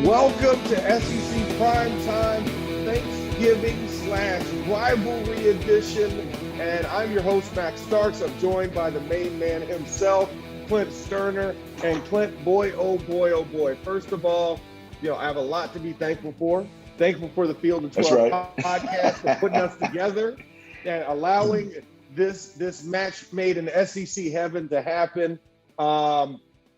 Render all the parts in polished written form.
Welcome to SEC Primetime Thanksgiving/rivalry edition. And I'm your host, Max Starks. I'm joined by the main man himself, Clint Sterner. And Clint, boy, oh boy. First of all, I have a lot to be thankful for. Thankful for the Field of 12 podcast for putting us together and allowing this match made in SEC heaven to happen.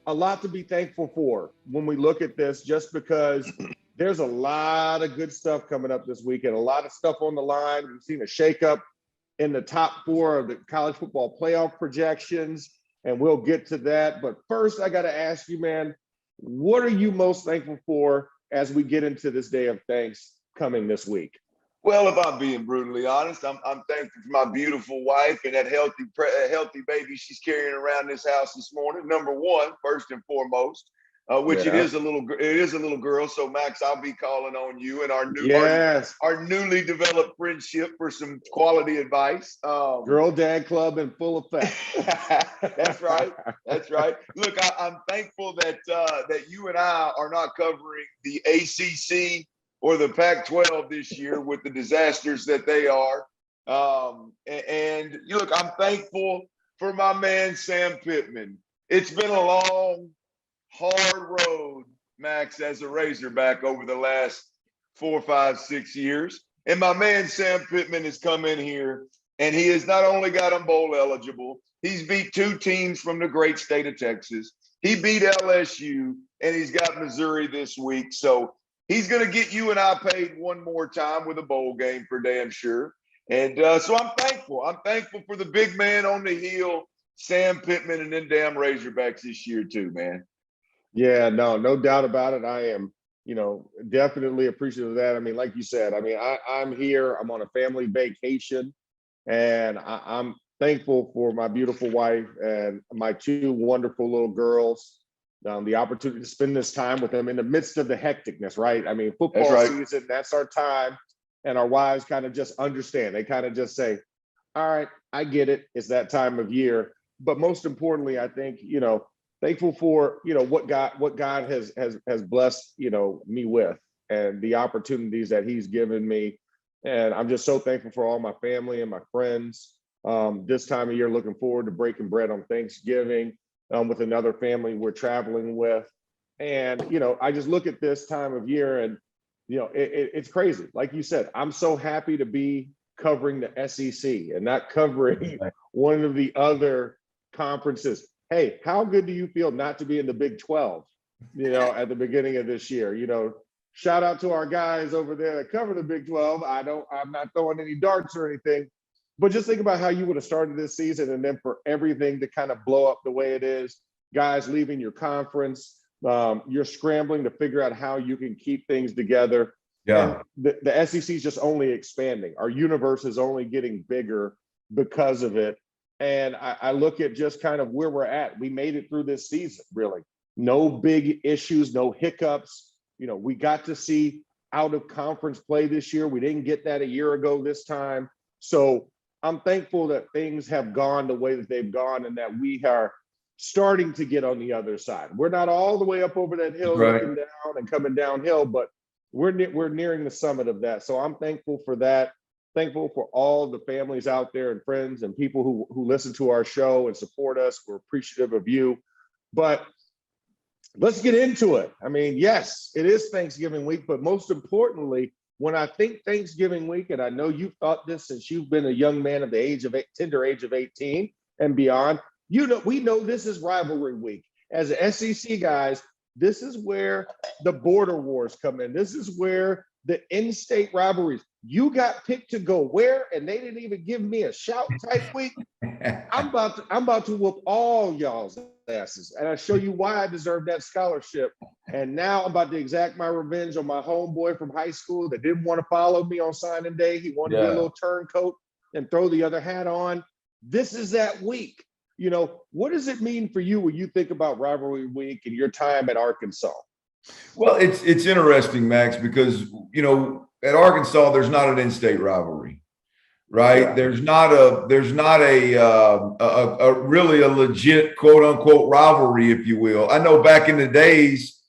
A lot to be thankful for when we look at this, just because there's a lot of good stuff coming up this weekend, a lot of stuff on the line. We've seen a shakeup in the top four of the college football playoff projections, and we'll get to that. But first, I got to ask you, man, what are you most thankful for as we get into this day of thanks coming this week? Well, if I'm being brutally honest, I'm thankful for my beautiful wife and that healthy baby she's carrying around this house this morning. Number one, first and foremost, it is a little girl. So Max, I'll be calling on you and our newly developed friendship for some quality advice. Girl Dad Club in full effect. That's right. Look, I'm thankful that you and I are not covering the ACC or the Pac-12 this year with the disasters that they are. And look, I'm thankful for my man, Sam Pittman. It's been a long, hard road, Max, as a Razorback over the last 4, 5, 6 years. And my man, Sam Pittman, has come in here, and he has not only got them bowl eligible, he's beat 2 teams from the great state of Texas. He beat LSU, and he's got Missouri this week. So he's going to get you and I paid one more time with a bowl game for damn sure. And so I'm thankful. I'm thankful for the big man on the hill, Sam Pittman, and them damn Razorbacks this year too, man. Yeah, no doubt about it. I am, definitely appreciative of that. I mean, like you said, I'm here. I'm on a family vacation, and I'm thankful for my beautiful wife and my 2 wonderful little girls. The opportunity to spend this time with them in the midst of the hecticness, right? I mean, football season, that's our time. And our wives kind of just understand. They kind of just say, all right, I get it. It's that time of year. But most importantly, I think, thankful for, what God has blessed, me with, and the opportunities that he's given me. And I'm just so thankful for all my family and my friends. This time of year, looking forward to breaking bread on Thanksgiving. With another family we're traveling with. And, I just look at this time of year and, it's crazy. Like you said, I'm so happy to be covering the SEC and not covering one of the other conferences. Hey, how good do you feel not to be in the Big 12, at the beginning of this year? Shout out to our guys over there that cover the Big 12. I'm not throwing any darts or anything. But just think about how you would have started this season, and then for everything to kind of blow up the way it is, guys leaving your conference, you're scrambling to figure out how you can keep things together. Yeah. And the SEC is just only expanding. Our universe is only getting bigger because of it. And I look at just kind of where we're at. We made it through this season, really. No big issues, no hiccups. We got to see out of conference play this year. We didn't get that a year ago this time. So I'm thankful that things have gone the way that they've gone and that we are starting to get on the other side. We're not all the way up over that hill looking down and coming downhill, but we're nearing the summit of that. So I'm thankful for that. Thankful for all the families out there and friends and people who listen to our show and support us. We're appreciative of you. But let's get into it. I mean, yes, it is Thanksgiving week, but most importantly, when I think Thanksgiving week, and I know you've thought this since you've been a young man of the tender age of 18 and beyond, we know this is rivalry week. As SEC guys, this is where the border wars come in. This is where the in-state rivalries. You got picked to go where, and they didn't even give me a shout type week. I'm about to whoop all y'all's asses, and I show you why I deserve that scholarship. And now I'm about to exact my revenge on my homeboy from high school that didn't want to follow me on signing day. He wanted to be a little turncoat and throw the other hat on. This is that week. What does it mean for you when you think about rivalry week and your time at Arkansas? Well, it's interesting, Max, because, at Arkansas, there's not an in-state rivalry, right? Yeah. There's not a really a legit quote unquote rivalry, if you will. I know back in the days,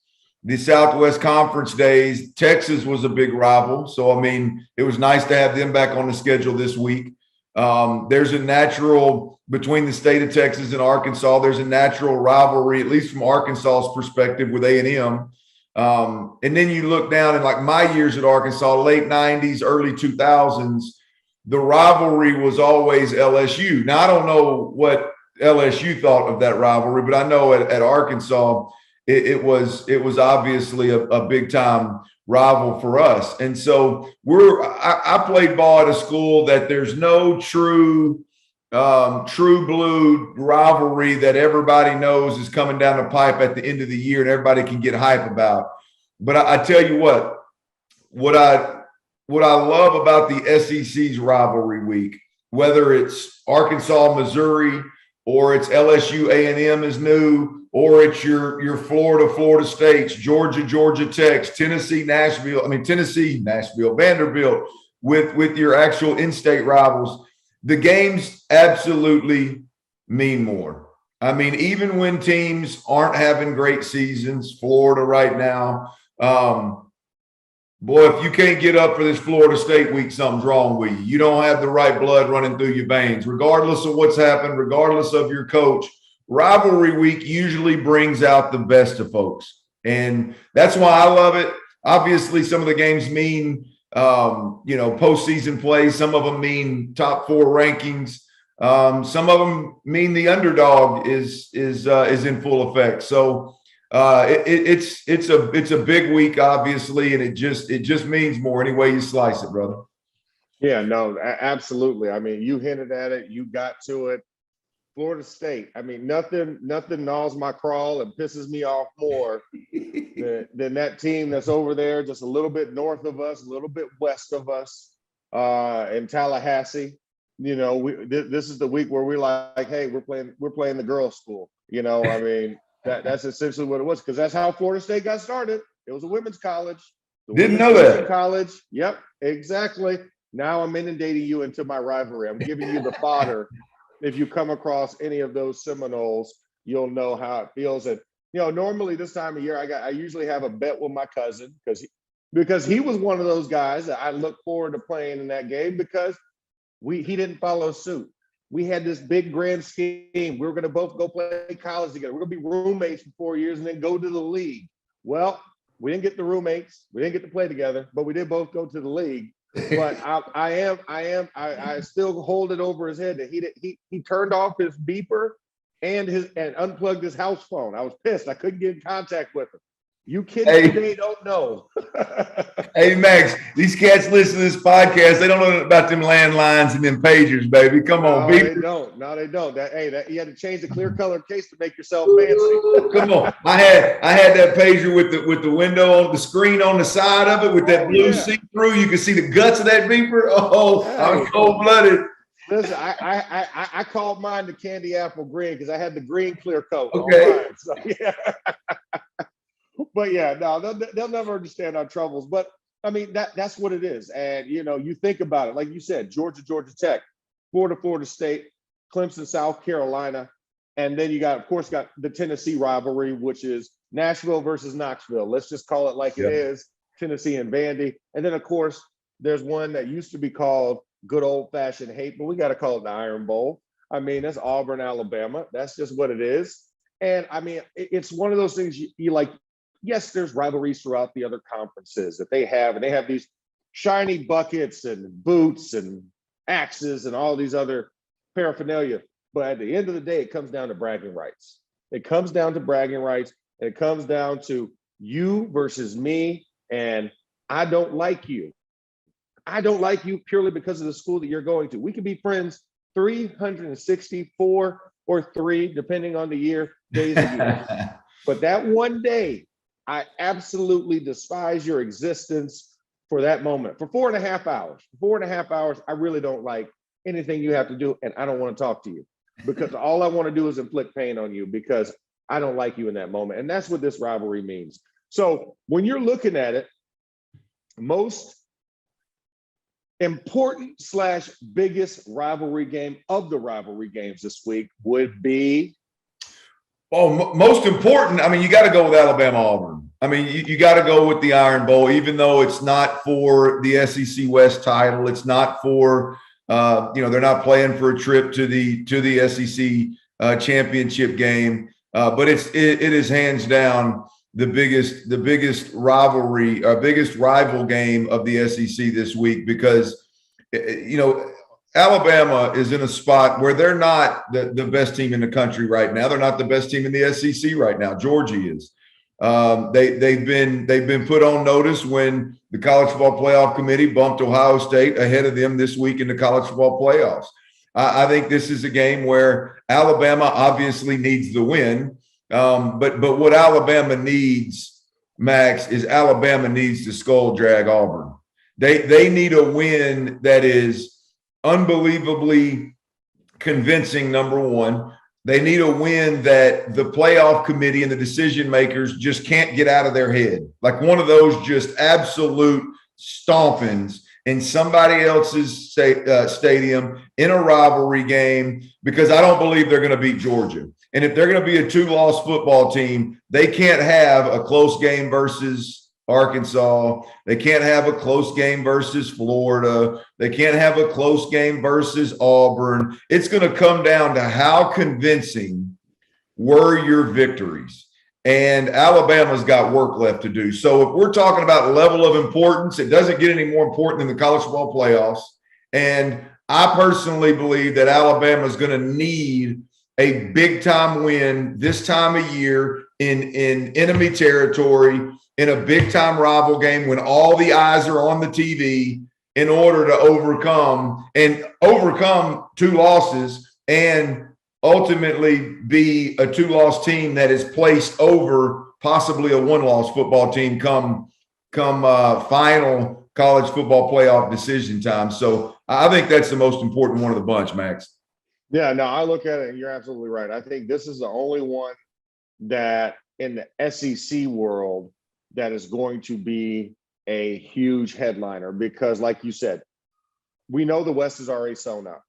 the Southwest Conference days. Texas was a big rival. So, I mean, it was nice to have them back on the schedule this week. There's a natural, between the state of Texas and Arkansas, there's a natural rivalry, at least from Arkansas's perspective, with A&M. And then you look down in like my years at Arkansas, late 90s, early 2000s, the rivalry was always LSU. Now, I don't know what LSU thought of that rivalry, but I know at Arkansas, it was obviously a big time rival for us. And so I played ball at a school that there's no true blue rivalry that everybody knows is coming down the pipe at the end of the year and everybody can get hype about. But I tell you what I love about the SEC's rivalry week, whether it's Arkansas, Missouri, or it's LSU, A&M is new, or it's your Florida States, Georgia Tech, Tennessee, Nashville, Vanderbilt, with your actual in-state rivals. The games absolutely mean more. I mean, even when teams aren't having great seasons, Florida right now, boy, if you can't get up for this Florida State week, something's wrong with you. You don't have the right blood running through your veins, regardless of what's happened, regardless of your coach. Rivalry week usually brings out the best of folks. And that's why I love it. Obviously, some of the games mean, postseason play. Some of them mean top 4 rankings. Some of them mean the underdog is in full effect. So it's a big week, obviously, and it just means more any way you slice it, brother. Yeah, no, absolutely. I mean, you hinted at it, you got to it. Florida State. I mean, nothing gnaws my crawl and pisses me off more than that team that's over there, just a little bit north of us, a little bit west of us, in Tallahassee. This is the week where we're like, hey, we're playing the girls' school. I mean, that's essentially what it was, because that's how Florida State got started. It was a women's college. Didn't know that. College. Yep, exactly. Now I'm inundating you into my rivalry. I'm giving you the fodder. If you come across any of those Seminoles, you'll know how it feels. And normally this time of year, I usually have a bet with my cousin because he was one of those guys that I look forward to playing in that game, because he didn't follow suit. We had this big grand scheme. We were going to both go play college together. We're going to be roommates for 4 years and then go to the league. Well, we didn't get the roommates. We didn't get to play together, but we did both go to the league. But I still hold it over his head that he turned off his beeper and unplugged his house phone. I was pissed. I couldn't get in contact with him. You kids today don't know. Hey, Max, these cats listen to this podcast. They don't know about them landlines and them pagers, baby. Come on, they don't. No, they don't. You had to change the clear color case to make yourself fancy. Come on. I had that pager with the window on the screen on the side of it with that blue see-through. You can see the guts of that beeper. Oh, I'm cold-blooded. Listen, I called mine the candy apple green because I had the green clear coat. Okay. So, yeah. But yeah, no, they'll never understand our troubles. But I mean, that's what it is. And you think about it, like you said, Georgia Tech, Florida State, Clemson, South Carolina, and then you got the Tennessee rivalry, which is Nashville versus Knoxville. Let's just call it like it is, Tennessee and Vandy. And then of course, there's one that used to be called good old fashioned hate, but we got to call it the Iron Bowl. I mean, that's Auburn, Alabama. That's just what it is. And I mean, it's one of those things you like. Yes, there's rivalries throughout the other conferences that they have, and they have these shiny buckets and boots and axes and all these other paraphernalia. But at the end of the day, it comes down to bragging rights. It comes down to bragging rights, and it comes down to you versus me, and I don't like you. I don't like you purely because of the school that you're going to. We can be friends 364 or 3, depending on the year, days a year. But that one day, I absolutely despise your existence for that moment. For 4.5 hours. For 4.5 hours, I really don't like anything you have to do, and I don't want to talk to you because all I want to do is inflict pain on you because I don't like you in that moment. And that's what this rivalry means. So when you're looking at it, most important / biggest rivalry game of the rivalry games this week would be most important. I mean, you got to go with Alabama Auburn. I mean, you got to go with the Iron Bowl, even though it's not for the SEC West title. It's not for, they're not playing for a trip to the SEC championship game. But it is hands down the biggest rivalry, biggest rival game of the SEC this week, because, Alabama is in a spot where they're not the best team in the country right now. They're not the best team in the SEC right now. Georgia is. They've been put on notice when the College Football Playoff Committee bumped Ohio State ahead of them this week in the college football playoffs. I think this is a game where Alabama obviously needs the win, but what Alabama needs, Max, is Alabama needs to skull drag Auburn. They need a win that is unbelievably convincing. Number one. They need a win that the playoff committee and the decision makers just can't get out of their head. Like one of those just absolute stompings in somebody else's stadium in a rivalry game, because I don't believe they're going to beat Georgia. And if they're going to be a 2-loss football team, they can't have a close game versus Arkansas. They can't have a close game versus Florida. They can't have a close game versus Auburn. It's going to come down to how convincing were your victories. And Alabama's got work left to do. So if we're talking about level of importance, it doesn't get any more important than the college football playoffs. And I personally believe that Alabama is going to need a big-time win this time of year in enemy territory, in a big-time rival game when all the eyes are on the TV, in order to overcome 2 losses and ultimately be a 2-loss team that is placed over possibly a 1-loss football team come final college football playoff decision time. So I think that's the most important one of the bunch, Max. Yeah, no, I look at it and you're absolutely right. I think this is the only one that in the SEC world that is going to be a huge headliner, because like you said, we know the West is already sewn up,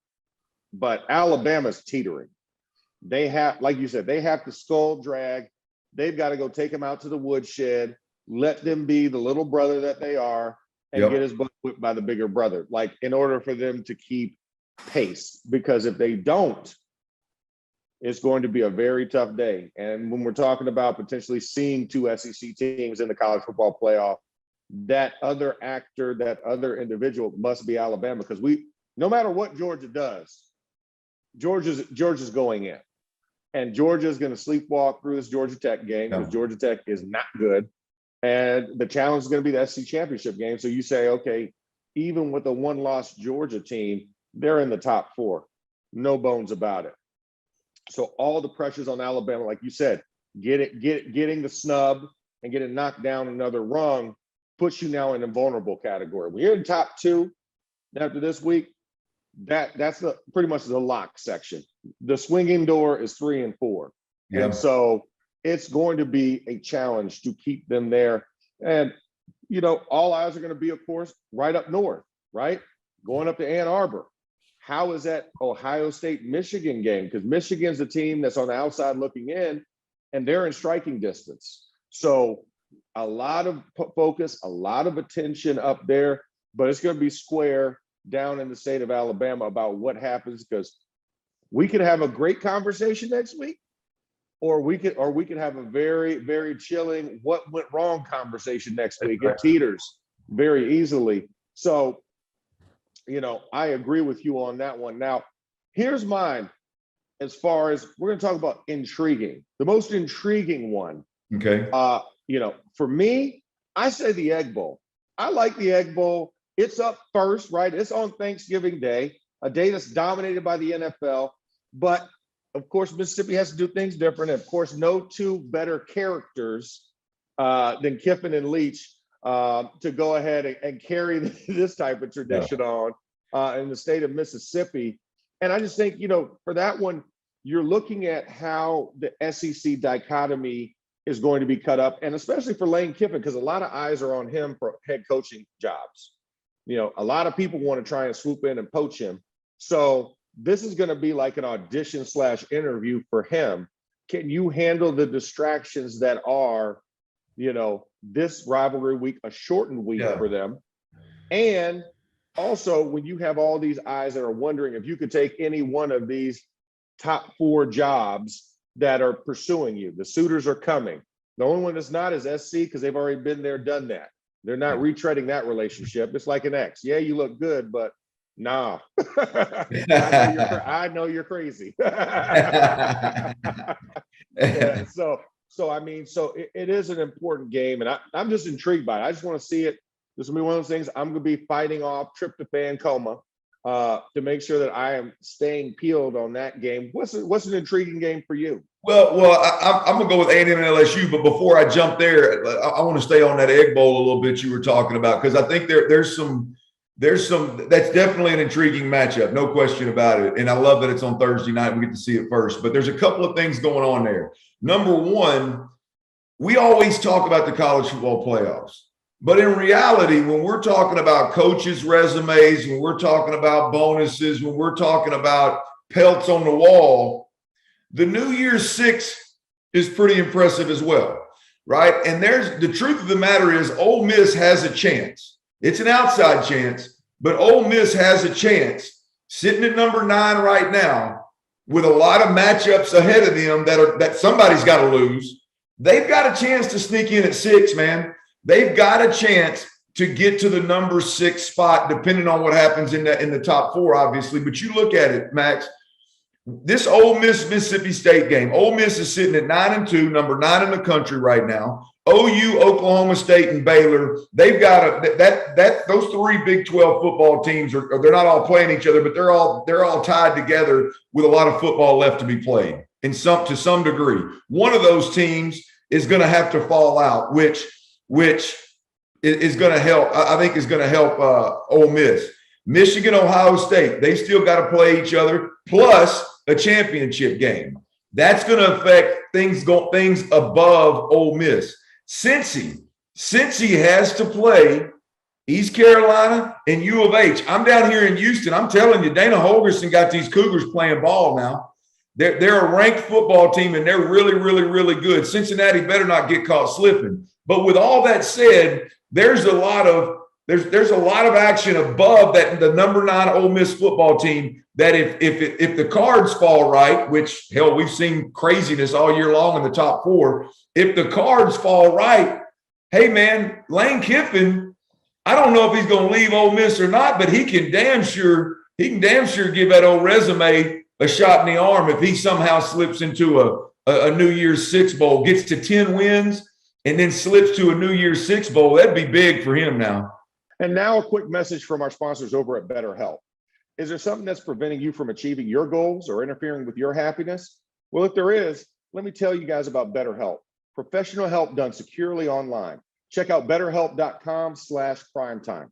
but Alabama's teetering. They have, like you said, they have to skull drag. They've got to go take them out to the woodshed, let them be the little brother that they are, and get his butt whipped by the bigger brother, like in order for them to keep pace. Because if they don't, it's going to be a very tough day. And when we're talking about potentially seeing 2 SEC teams in the college football playoff, that other actor, that other individual must be Alabama, because no matter what Georgia does, Georgia's going in. And Georgia's going to sleepwalk through this Georgia Tech game, because Georgia Tech is not good. And the challenge is going to be the SEC championship game. So you say, okay, even with a 1-loss Georgia team, they're in the top 4. No bones about it. So all the pressures on Alabama, like you said, getting the snub and getting knocked down another rung puts you now in a vulnerable category. When you're in top 2 after this week, that's pretty much the lock section. The swinging door is 3 and 4. Yeah. And so it's going to be a challenge to keep them there. And, all eyes are going to be, of course, right up north, right? Going up to Ann Arbor. How is that Ohio State-Michigan game? Because Michigan's a team that's on the outside looking in, and they're in striking distance. So a lot of focus, a lot of attention up there, but it's going to be square down in the state of Alabama about what happens, because we could have a great conversation next week, or we could have a very, very chilling what went wrong conversation next week. It teeters very easily. So, I agree with you on that one. Now, here's mine. As far as we're going to talk about intriguing, the most intriguing one. Okay. For me, I say the Egg Bowl. I like the Egg Bowl. It's up first, right? It's on Thanksgiving Day, a day that's dominated by the NFL. But of course, Mississippi has to do things different. And of course, no 2 better characters than Kiffin and Leach to go ahead and carry this type of tradition on in the state of Mississippi. And I just think, for that one, you're looking at how the SEC dichotomy is going to be cut up, and especially for Lane Kiffin, because a lot of eyes are on him for head coaching jobs. A lot of people want to try and swoop in and poach him. So this is going to be like an audition/interview for him. Can you handle the distractions that are, this rivalry week, a shortened week Yeah. for them. And also, when you have all these eyes that are wondering if you could take any one of these top 4 jobs that are pursuing you, the suitors are coming. The only one that's not is SC, because they've already been there, done that. They're not retreading that relationship. It's like an ex. Yeah, you look good, but nah. I know you're crazy. Yeah, so I mean, it is an important game, and I'm just intrigued by it. I just want to see it. This will be one of those things I'm going to be fighting off tryptophan coma to make sure that I am staying peeled on that game. What's an intriguing game for you? Well, I'm going to go with A&M and LSU, but before I jump there, I want to stay on that Egg Bowl a little bit you were talking about, because I think there's some that's definitely an intriguing matchup, no question about it. And I love that it's on Thursday night. We get to see it first, but there's a couple of things going on there. Number one, we always talk about the college football playoffs, but in reality, when we're talking about coaches' resumes, when we're talking about bonuses, when we're talking about pelts on the wall, the New Year's Six is pretty impressive as well, right? And the truth of the matter is Ole Miss has a chance. It's an outside chance, but Ole Miss has a chance sitting at number 9 right now with a lot of matchups ahead of them that somebody's got to lose. They've got a chance to sneak in at 6, man. They've got a chance to get to the number 6 spot, depending on what happens in the top 4, obviously. But you look at it, Max, this Ole Miss Mississippi State game, Ole Miss is sitting at 9-2, number 9 in the country right now. OU, Oklahoma State, and Baylor, they've got those 3 Big 12 football teams they're not all playing each other, but they're all tied together with a lot of football left to be played to some degree. One of those teams is going to have to fall out, which is going to help. I think is going to help Ole Miss. Michigan, Ohio State, they still got to play each other, plus a championship game. That's going to affect things above Ole Miss. Cincy has to play East Carolina and U of H. I'm down here in Houston. I'm telling you, Dana Holgorsen got these Cougars playing ball now. They're a ranked football team, and they're really, really, really good. Cincinnati better not get caught slipping. But with all that said, there's a lot of action above the number 9 Ole Miss football team that if the cards fall right, which, hell, we've seen craziness all year long in the top 4. If the cards fall right, hey, man, Lane Kiffin, I don't know if he's going to leave Ole Miss or not, but he can damn sure give that old resume a shot in the arm if he somehow slips into a New Year's Six bowl, gets to 10 wins, and then slips to a New Year's Six bowl. That'd be big for him now. And now a quick message from our sponsors over at BetterHelp. Is there something that's preventing you from achieving your goals or interfering with your happiness? Well, if there is, let me tell you guys about BetterHelp. Professional help done securely online. Check out betterhelp.com/primetime.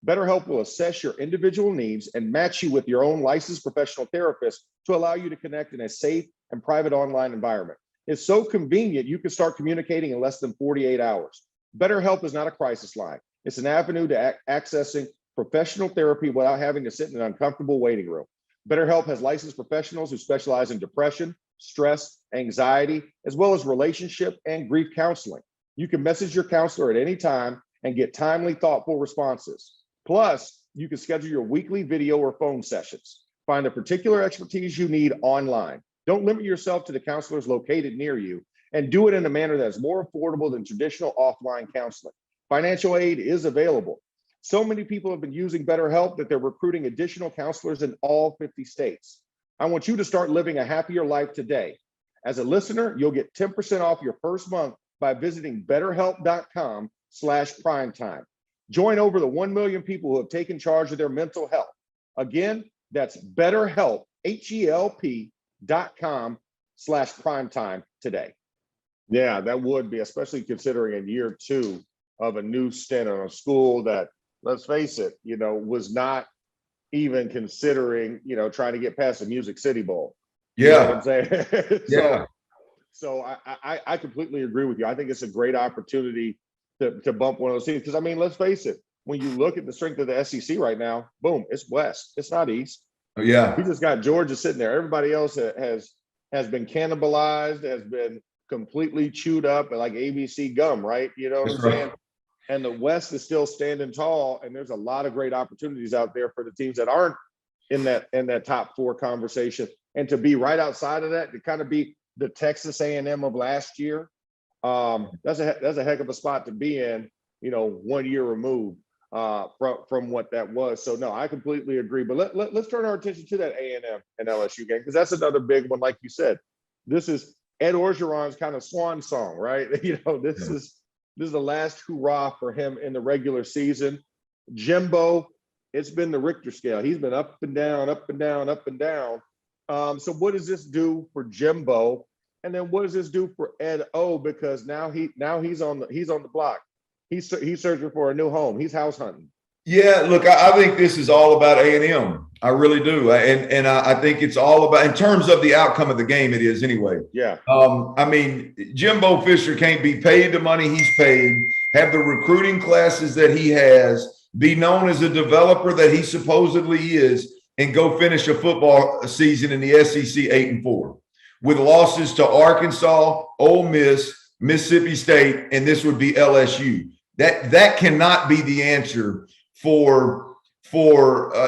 BetterHelp will assess your individual needs and match you with your own licensed professional therapist to allow you to connect in a safe and private online environment. It's so convenient, you can start communicating in less than 48 hours. BetterHelp is not a crisis line. It's an avenue to accessing professional therapy without having to sit in an uncomfortable waiting room. BetterHelp has licensed professionals who specialize in depression, stress, anxiety, as well as relationship and grief counseling. You can message your counselor at any time and get timely, thoughtful responses. Plus, you can schedule your weekly video or phone sessions. Find the particular expertise you need online. Don't limit yourself to the counselors located near you, and do it in a manner that is more affordable than traditional offline counseling. Financial aid is available. So many people have been using BetterHelp that they're recruiting additional counselors in all 50 states. I want you to start living a happier life today. As a listener, you'll get 10% off your first month by visiting betterhelp.com/primetime. Join over the 1 million people who have taken charge of their mental health. Again, that's BetterHelp, HELP.com/primetime today. Yeah, that would be, especially considering in year 2 of a new stint on a school that, let's face it, was not even considering, trying to get past the Music City Bowl. Yeah. You know what I'm saying? Yeah. So I completely agree with you. I think it's a great opportunity to bump one of those teams. Because, I mean, let's face it, when you look at the strength of the SEC right now, boom, it's West. It's not East. Yeah. We just got Georgia sitting there. Everybody else has been cannibalized, has been completely chewed up like ABC gum, right? You know what I'm saying? And the West is still standing tall, and there's a lot of great opportunities out there for the teams that aren't in that top 4 conversation. And to be right outside of that, to kind of be the Texas A&M of last year, that's a heck of a spot to be in, 1 year removed from what that was. So no, I completely agree. But let's turn our attention to that A&M and LSU game, because that's another big one. Like you said, this is Ed Orgeron's kind of swan song, right? This is the last hurrah for him in the regular season. Jimbo, it's been the Richter scale. He's been up and down, up and down, up and down. So what does this do for Jimbo? And then what does this do for Ed O? Because now he's on the block. He's searching for a new home. He's house hunting. Yeah, look, I think this is all about A&M. I really do. And I think it's all about, in terms of the outcome of the game, it is anyway. Yeah. I mean, Jimbo Fisher can't be paid the money he's paid, have the recruiting classes that he has, be known as a developer that he supposedly is, and go finish a football season in the SEC 8-4 with losses to Arkansas, Ole Miss, Mississippi State, and this would be LSU. That cannot be the answer for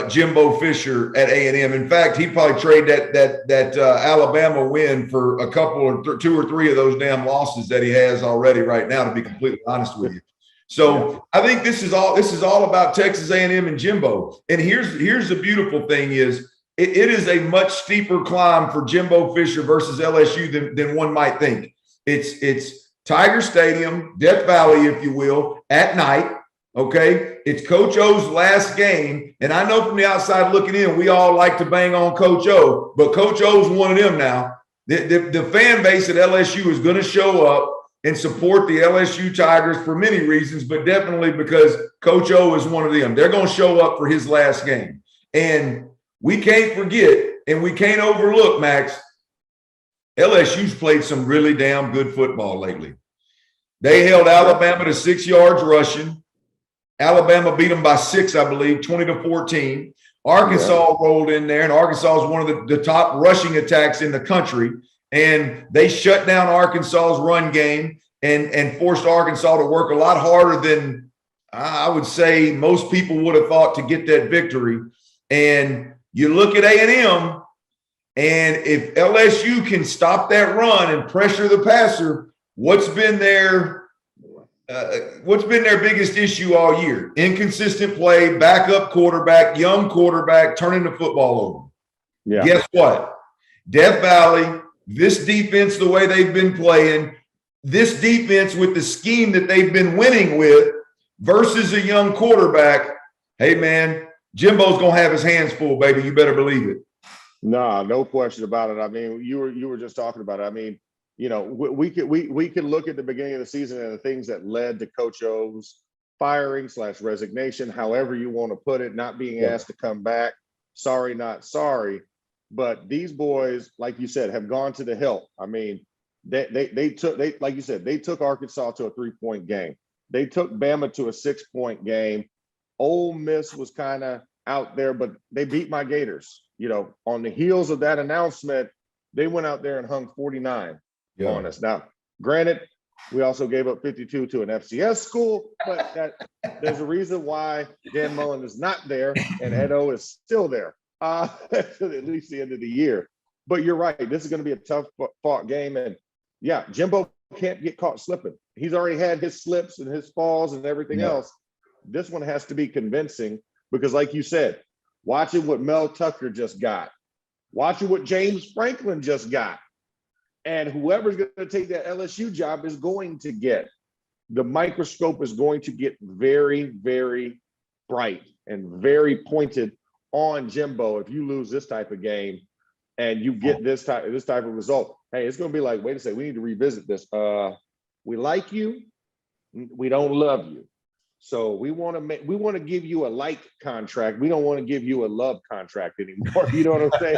Jimbo Fisher at A&M. In fact, he'd probably trade that Alabama win for a couple or 2 or 3 of those damn losses that he has already right now, to be completely honest with you. So I think this is all about Texas A&M and Jimbo. And here's the beautiful thing is it is a much steeper climb for Jimbo Fisher versus LSU than one might think. It's Tiger Stadium, Death Valley, if you will, at night. Okay, it's Coach O's last game, and I know from the outside looking in, we all like to bang on Coach O, but Coach O's one of them now. The fan base at LSU is going to show up and support the LSU Tigers for many reasons, but definitely because Coach O is one of them. They're going to show up for his last game, and we can't forget and we can't overlook, Max, LSU's played some really damn good football lately. They held Alabama to 6 yards rushing. Alabama beat them by 6, I believe, 20-14. Arkansas rolled in there, and Arkansas is one of the top rushing attacks in the country. And they shut down Arkansas's run game and forced Arkansas to work a lot harder than I would say most people would have thought to get that victory. And you look at A&M, and if LSU can stop that run and pressure the passer, what's been their biggest issue all year? Inconsistent play, backup quarterback, young quarterback, turning the football over. Yeah. Guess what? Death Valley, this defense, the way they've been playing, this defense with the scheme that they've been winning with versus a young quarterback, hey, man, Jimbo's going to have his hands full, baby. You better believe it. Nah, no question about it. I mean, you were just talking about it. I mean, we could look at the beginning of the season and the things that led to Coach O's firing / resignation, however you want to put it, not being asked to come back. Sorry, not sorry. But these boys, like you said, have gone to the hill. I mean, they took like you said, they took Arkansas to a 3-point game. They took Bama to a 6-point game. Ole Miss was kind of out there, but they beat my Gators. On the heels of that announcement, they went out there and hung 49 on us. Now, granted, we also gave up 52 to an FCS school, but there's a reason why Dan Mullen is not there and Ed O is still there, at least the end of the year. But you're right. This is going to be a tough fought game. And yeah, Jimbo can't get caught slipping. He's already had his slips and his falls and everything else. This one has to be convincing because, like you said, watching what Mel Tucker just got, watching what James Franklin just got, and whoever's going to take that LSU job is going to get, the microscope is going to get very, very bright and very pointed on Jimbo if you lose this type of game and you get this type of result. Hey, it's going to be like, wait a second, we need to revisit this. We like you, we don't love you. So we want to give you a like contract. We don't want to give you a love contract anymore. You know what I'm saying?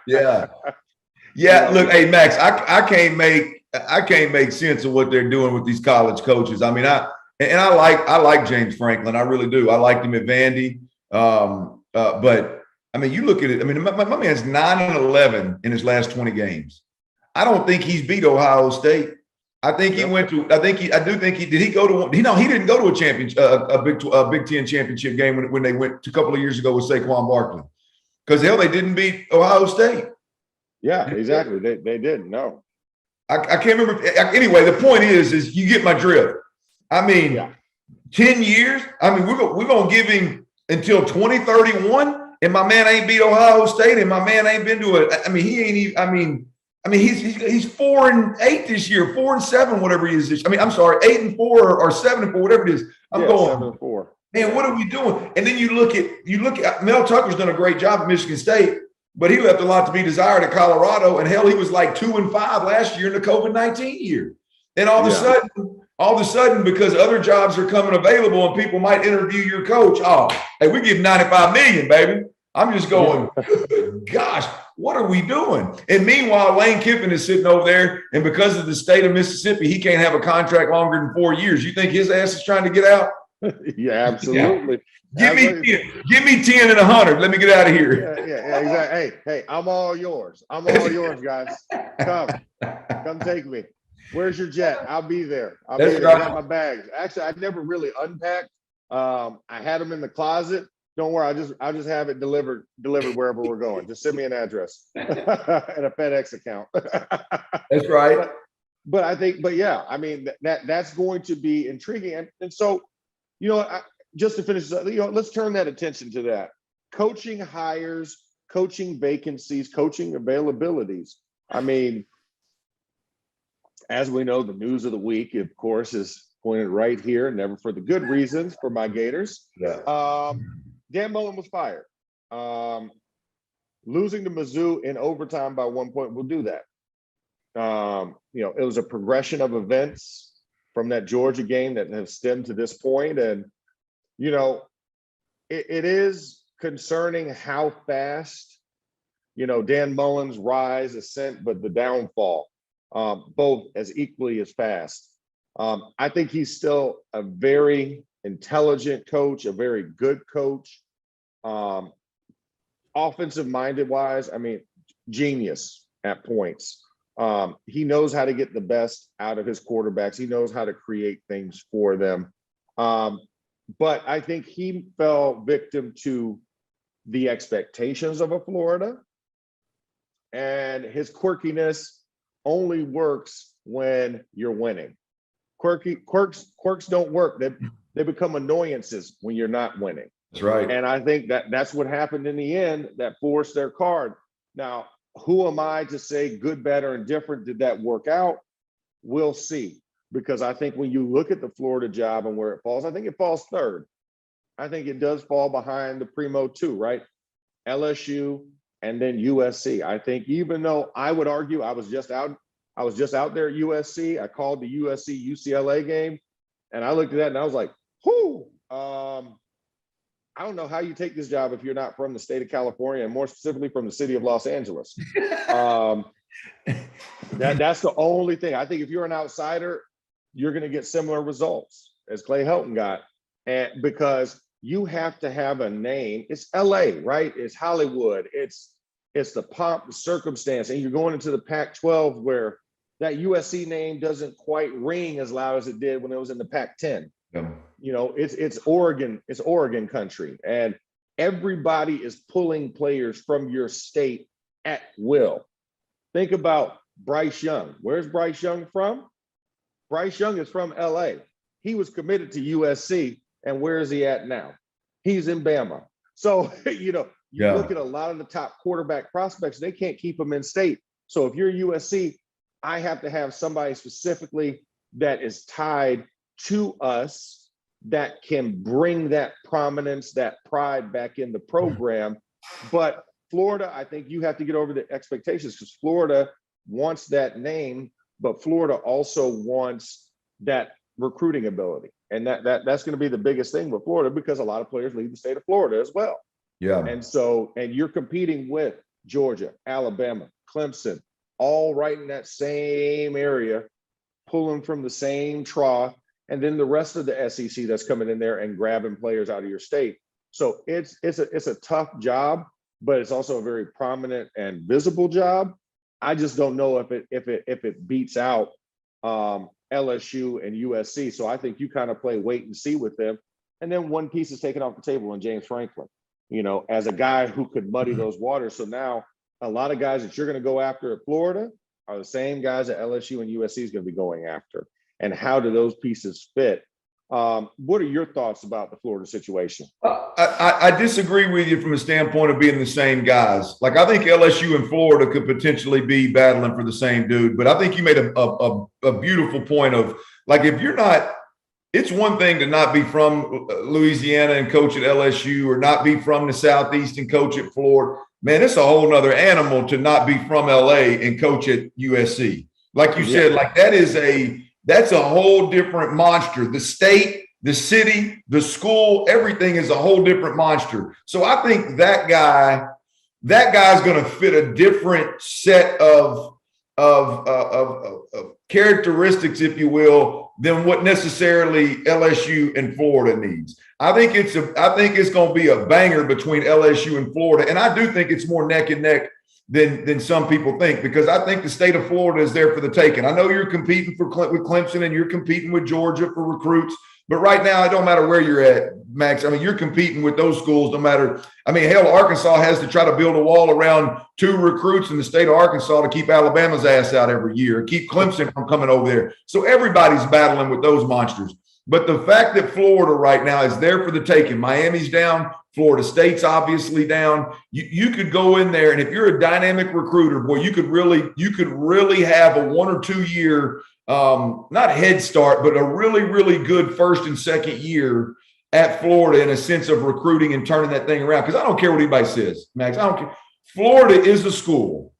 Yeah. Look, hey Max, I can't make sense of what they're doing with these college coaches. I mean, I like James Franklin. I really do. I liked him at Vandy. But I mean, you look at it. I mean, my man's 9-11 in his last 20 games. I don't think he's beat Ohio State. I think he went to. I do think he did. He go to one? No, he didn't go to a championship, a Big Ten championship game when they went a couple of years ago with Saquon Barkley. Because hell, they didn't beat Ohio State. Yeah, exactly. They didn't. No, I can't remember. Anyway, the point is you get my drift. I mean, 10 years. I mean, we're gonna give him until 2031, and my man ain't beat Ohio State, and my man ain't been to it. I mean, he ain't even. I mean, he's 4-8 this year, 4-7, whatever he is. I mean, I'm sorry, 8-4 or 7-4, whatever it is. I'm going 7-4. Man, what are we doing? And then you look at Mel Tucker's done a great job at Michigan State, but he left a lot to be desired at Colorado. And hell, he was like 2-5 last year in the COVID-19 year. And all of a sudden, because other jobs are coming available and people might interview your coach, hey, we give $95 million, baby. I'm just going, gosh, what are we doing? And meanwhile, Lane Kiffin is sitting over there, and because of the state of Mississippi, he can't have a contract longer than 4 years. You think his ass is trying to get out? Yeah, absolutely. Give me 10 and 100. Let me get out of here. Yeah, exactly. Hey, I'm all yours. I'm all yours, guys. Come take me. Where's your jet? I'll be there. I'll be there. I got my bags. Actually, I never really unpacked. I had them in the closet. Don't worry, I'll just have it delivered wherever we're going. Just send me an address and a FedEx account. That's right. But yeah, I mean that's going to be intriguing. And so, just to finish, let's turn that attention to that. Coaching hires, coaching vacancies, coaching availabilities. I mean, as we know, the news of the week, of course, is pointed right here, never for the good reasons for my Gators. Yeah. Dan Mullen was fired. Losing to Mizzou in overtime by 1 point will do that. It was a progression of events from that Georgia game that have stemmed to this point. And, it is concerning how fast, Dan Mullen's rise, ascent, but the downfall, both as equally as fast. I think he's still a very intelligent coach, a very good coach. Offensive minded wise, I mean, genius at points. He knows how to get the best out of his quarterbacks. He knows how to create things for them. But I think he fell victim to the expectations of a Florida, and his quirkiness only works when you're winning. Quirks don't work. They become annoyances when you're not winning. That's right. And I think that's what happened in the end that forced their card. Now, who am I to say good, better, and different? Did that work out? We'll see. Because I think when you look at the Florida job and where it falls, I think it falls third. I think it does fall behind the Primo two, right? LSU and then USC. I think even though I would argue I was just out there at USC. I called the USC UCLA game, and I looked at that and I was like, whoo, I don't know how you take this job if you're not from the state of California, and more specifically from the city of Los Angeles. That's the only thing. I think if you're an outsider, you're going to get similar results as Clay Helton got. And because you have to have a name. It's LA, right? It's Hollywood. It's the pomp, the circumstance. And you're going into the Pac-12 where that USC name doesn't quite ring as loud as it did when it was in the Pac-10. Yeah. It's Oregon country, and everybody is pulling players from your state at will. Think about Bryce Young. Where's Bryce Young from? Bryce Young is from LA. He was committed to USC, and where is he at now? He's in Bama. So, you look at a lot of the top quarterback prospects, they can't keep them in state. So if you're USC, I have to have somebody specifically that is tied to us that can bring that prominence, that pride back in the program. But Florida, I think you have to get over the expectations because Florida wants that name, but Florida also wants that recruiting ability. And that's going to be the biggest thing with Florida because a lot of players leave the state of Florida as well. Yeah. And you're competing with Georgia, Alabama, Clemson, all right in that same area, pulling from the same trough. And then the rest of the SEC that's coming in there and grabbing players out of your state. So it's a tough job, but it's also a very prominent and visible job. I just don't know if it beats out LSU and USC. So I think you kind of play wait and see with them. And then one piece is taken off the table in James Franklin, as a guy who could muddy those waters. So now a lot of guys that you're going to go after at Florida are the same guys that LSU and USC is going to be going after. And how do those pieces fit? What are your thoughts about the Florida situation? I disagree with you from a standpoint of being the same guys. Like, I think LSU and Florida could potentially be battling for the same dude, but I think you made a beautiful point of, like, if you're not, it's one thing to not be from Louisiana and coach at LSU, or not be from the Southeast and coach at Florida. Man, it's a whole nother animal to not be from LA and coach at USC. Like you said, like that's a whole different monster. The state, the city, the school, everything is a whole different monster. So I think that guy's going to fit a different set of characteristics, if you will, than what necessarily LSU and Florida needs. I think it's going to be a banger between LSU and Florida, and I do think it's more neck and neck than some people think, because I think the state of Florida is there for the taking. I know you're competing with Clemson and you're competing with Georgia for recruits, but right now it don't matter where you're at, Max. I mean, you're competing with those schools no matter. I mean, hell, Arkansas has to try to build a wall around 2 recruits in the state of Arkansas to keep Alabama's ass out every year, keep Clemson from coming over there. So everybody's battling with those monsters. But the fact that Florida right now is there for the taking, Miami's down, Florida State's obviously down. You could go in there, and if you're a dynamic recruiter, boy, you could really have a 1 or 2 year, not head start, but a really, really good first and second year at Florida in a sense of recruiting and turning that thing around. Because I don't care what anybody says, Max. I don't care. Florida is a school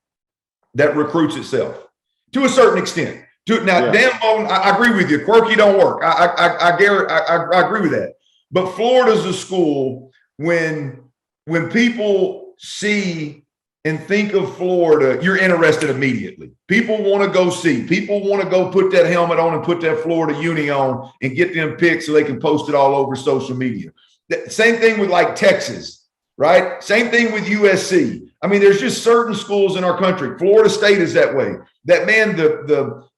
that recruits itself to a certain extent. Now, Dan Bowden, I agree with you. Quirky don't work. I agree with that. But Florida's a school, when people see and think of Florida, you're interested immediately. People want to go see. People want to go put that helmet on and put that Florida uni on and get them pics so they can post it all over social media. Same thing with like Texas, right? Same thing with USC. I mean, there's just certain schools in our country. Florida State is that way. That, man, the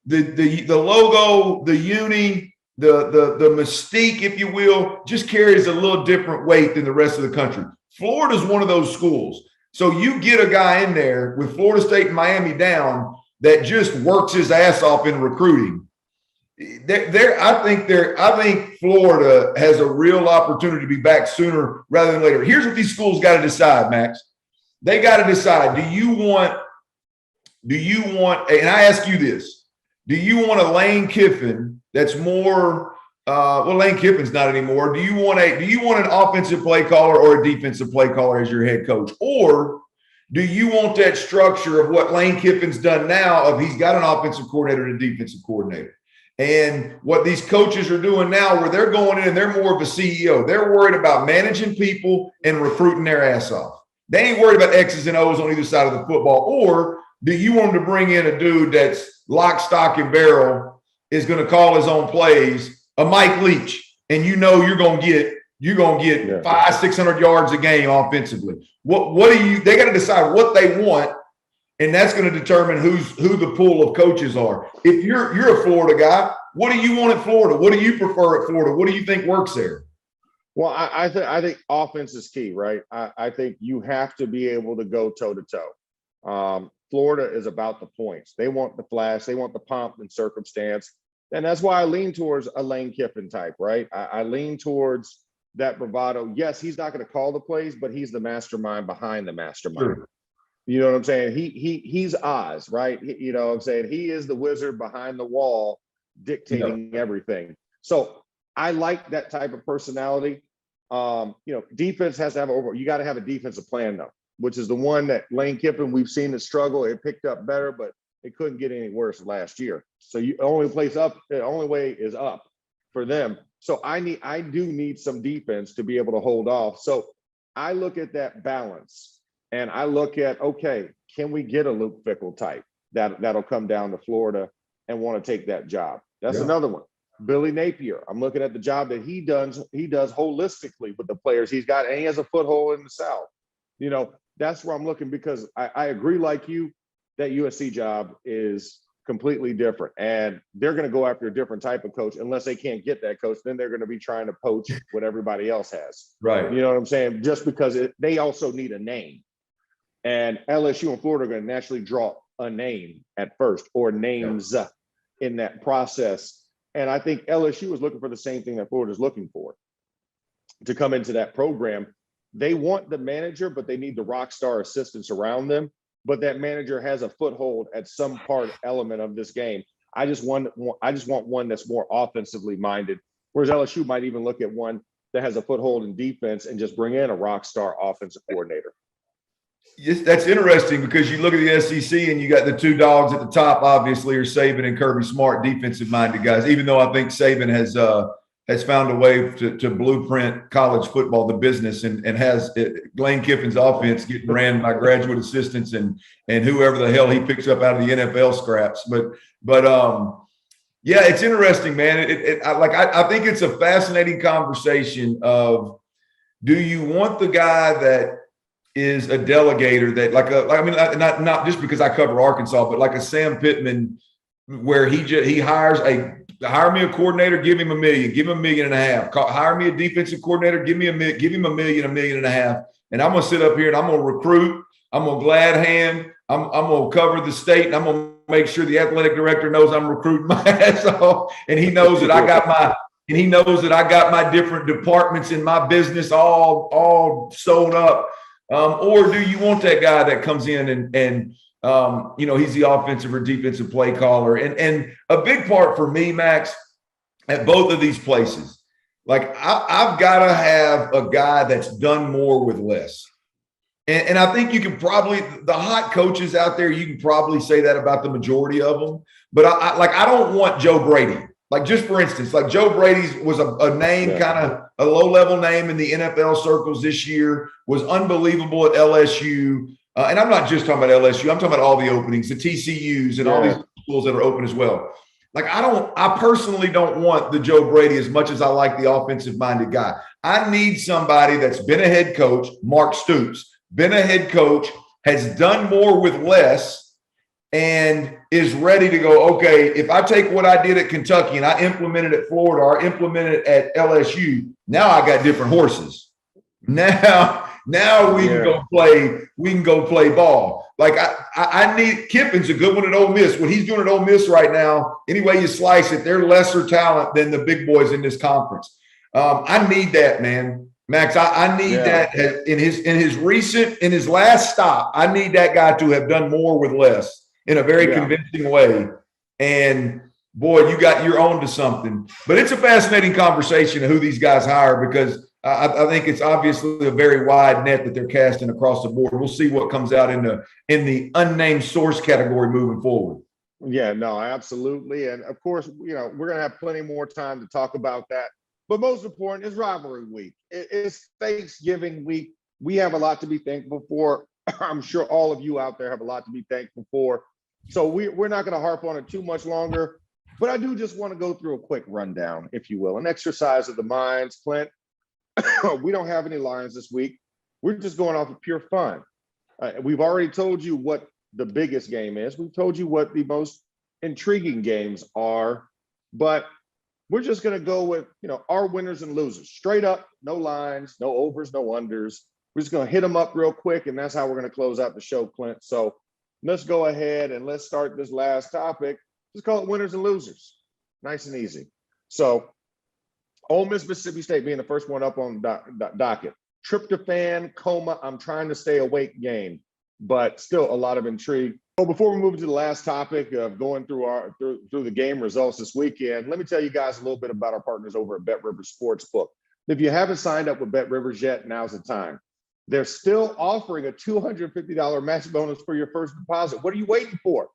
logo, the uni, the mystique, if you will, just carries a little different weight than the rest of the country. Florida's one of those schools. So you get a guy in there with Florida State and Miami down that just works his ass off in recruiting. I think Florida has a real opportunity to be back sooner rather than later. Here's what these schools got to decide, Max. They got to decide, do you want, and I ask you this, do you want a Lane Kiffin that's more, Lane Kiffin's not anymore. Do you want an offensive play caller or a defensive play caller as your head coach? Or do you want that structure of what Lane Kiffin's done now, of he's got an offensive coordinator and a defensive coordinator? And what these coaches are doing now, where they're going in and they're more of a CEO. They're worried about managing people and recruiting their ass off. They ain't worried about X's and O's on either side of the football. Or do you want them to bring in a dude that's lock, stock, and barrel, is going to call his own plays, a Mike Leach, and you're going to get 500-600 yards a game offensively? They got to decide what they want, and that's going to determine who the pool of coaches are. If you're a Florida guy, what do you want at Florida? What do you prefer at Florida? What do you think works there? Well, I think offense is key, right? I think you have to be able to go toe to toe. Florida is about the points. They want the flash. They want the pomp and circumstance. And that's why I lean towards a Lane Kiffin type, right? I lean towards that bravado. Yes, he's not going to call the plays, but he's the mastermind behind the mastermind. Sure. You know what I'm saying? He's Oz, right? You know what I'm saying? He is the wizard behind the wall dictating everything. So I like that type of personality. Defense has to have you got to have a defensive plan though, which is the one that Lane Kiffin, we've seen it struggle. It picked up better, but it couldn't get any worse last year. So the only way is up for them. So I do need some defense to be able to hold off. So I look at that balance, and I look at, okay, can we get a Luke Fickell type that'll come down to Florida and want to take that job? That's another one. Billy Napier. I'm looking at the job that he does holistically with the players he's got, and he has a foothold in the South. That's where I'm looking, because I agree like you that USC job is completely different. And they're going to go after a different type of coach unless they can't get that coach. Then they're going to be trying to poach what everybody else has. Right. You know what I'm saying? Just because they also need a name. And LSU and Florida are going to naturally draw a name at first, or names in that process. And I think LSU is looking for the same thing that Florida is looking for to come into that program. They want the manager, but they need the rock star assistants around them. But that manager has a foothold at some element of this game. I just want one that's more offensively minded, whereas LSU might even look at one that has a foothold in defense and just bring in a rock star offensive coordinator. Yes, that's interesting because you look at the SEC and you got the two dogs at the top, obviously, are Saban and Kirby Smart, defensive-minded guys, even though I think Saban has found a way to blueprint college football, the business, and has Lane Kiffin's offense getting ran by graduate assistants and whoever the hell he picks up out of the NFL scraps. But yeah, it's interesting, man. I think it's a fascinating conversation of, do you want the guy that is a delegator that not just because I cover Arkansas, but like a Sam Pittman, where he hires hire me a coordinator, give him $1 million, give him $1.5 million. Hire me a defensive coordinator, give him $1 million, $1.5 million. And I'm going to sit up here and I'm going to recruit. I'm going to glad hand. I'm going to cover the state, and I'm going to make sure the athletic director knows I'm recruiting my ass off. And he knows that I got my different departments in my business all sewn up. Or do you want that guy that comes in and he's the offensive or defensive play caller? And a big part for me, Max, at both of these places, like I've got to have a guy that's done more with less. And I think you can probably, the hot coaches out there, you can probably say that about the majority of them. But I don't want Joe Brady. Like, just for instance, like Joe Brady's was a name, kind of a low-level name in the NFL circles this year, was unbelievable at LSU. And I'm not just talking about LSU. I'm talking about all the openings, the TCUs and all these schools that are open as well. Like, I personally don't want the Joe Brady as much as I like the offensive-minded guy. I need somebody that's been a head coach, Mark Stoops, been a head coach, has done more with less, and is ready to go, okay, if I take what I did at Kentucky and I implement it at Florida or implement it at LSU, now I got different horses. Now we can go play ball. Like I need Kiffin's a good one at Ole Miss. What he's doing at Ole Miss right now, any way you slice it, they're lesser talent than the big boys in this conference. I need that, man. Max, I need that in his last stop. I need that guy to have done more with less in a very convincing way. And boy, you're on to something. But it's a fascinating conversation of who these guys hire, because I think it's obviously a very wide net that they're casting across the board. We'll see what comes out in the unnamed source category moving forward. Yeah, no, absolutely. And of course, we're going to have plenty more time to talk about that. But most important is rivalry week. It's Thanksgiving week. We have a lot to be thankful for. I'm sure all of you out there have a lot to be thankful for. So we're not going to harp on it too much longer. But I do just want to go through a quick rundown, if you will, an exercise of the minds. Clint, we don't have any lines this week. We're just going off of pure fun. We've already told you what the biggest game is. We've told you what the most intriguing games are. But we're just going to go with, our winners and losers. Straight up, no lines, no overs, no unders. We're just going to hit them up real quick, and that's how we're going to close out the show, Clint. So let's go ahead and let's start this last topic. Just call it winners and losers. Nice and easy. So Ole Miss, Mississippi State being the first one up on docket. Tryptophan, coma, I'm trying to stay awake game, but still a lot of intrigue. So before we move to the last topic of going through through the game results this weekend, let me tell you guys a little bit about our partners over at BetRivers Sportsbook. If you haven't signed up with BetRivers yet, now's the time. They're still offering a $250 match bonus for your first deposit. What are you waiting for?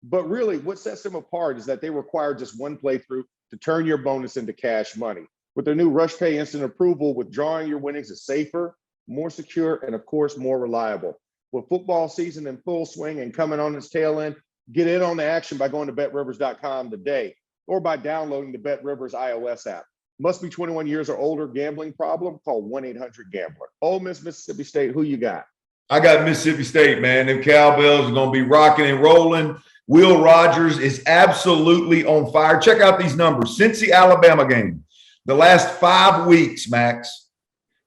But really, what sets them apart is that they require just one playthrough to turn your bonus into cash money. With their new Rush Pay Instant Approval, withdrawing your winnings is safer, more secure, and of course, more reliable. With football season in full swing and coming on its tail end, get in on the action by going to betrivers.com today or by downloading the BetRivers iOS app. Must be 21 years or older. Gambling problem? Call 1-800-GAMBLER. Ole Miss, Mississippi State, who you got? I got Mississippi State, man. Them Cowbells are going to be rocking and rolling. Will Rogers is absolutely on fire. Check out these numbers. Since the Alabama game, the last 5 weeks, Max,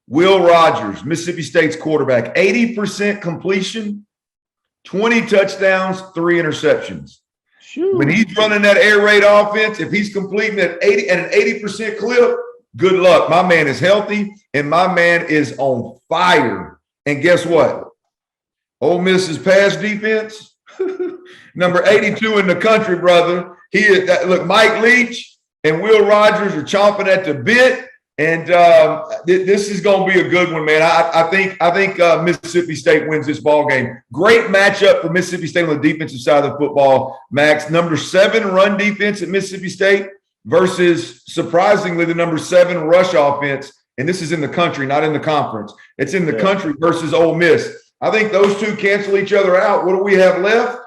Will Rogers, Mississippi State's quarterback, 80% completion, 20 touchdowns, 3 interceptions. Shoot. When he's running that air raid offense, if he's completing at an 80% clip, good luck. My man is healthy and my man is on fire. And guess what? Ole Miss's pass defense, number 82 in the country, brother. He is look, Mike Leach and Will Rogers are chomping at the bit. And this is going to be a good one, man. I think Mississippi State wins this ball game. Great matchup for Mississippi State on the defensive side of the football, Max. Number 7 run defense at Mississippi State versus, surprisingly, the number 7 rush offense. And this is in the country, not in the conference. It's in the country versus Ole Miss. I think those two cancel each other out. What do we have left?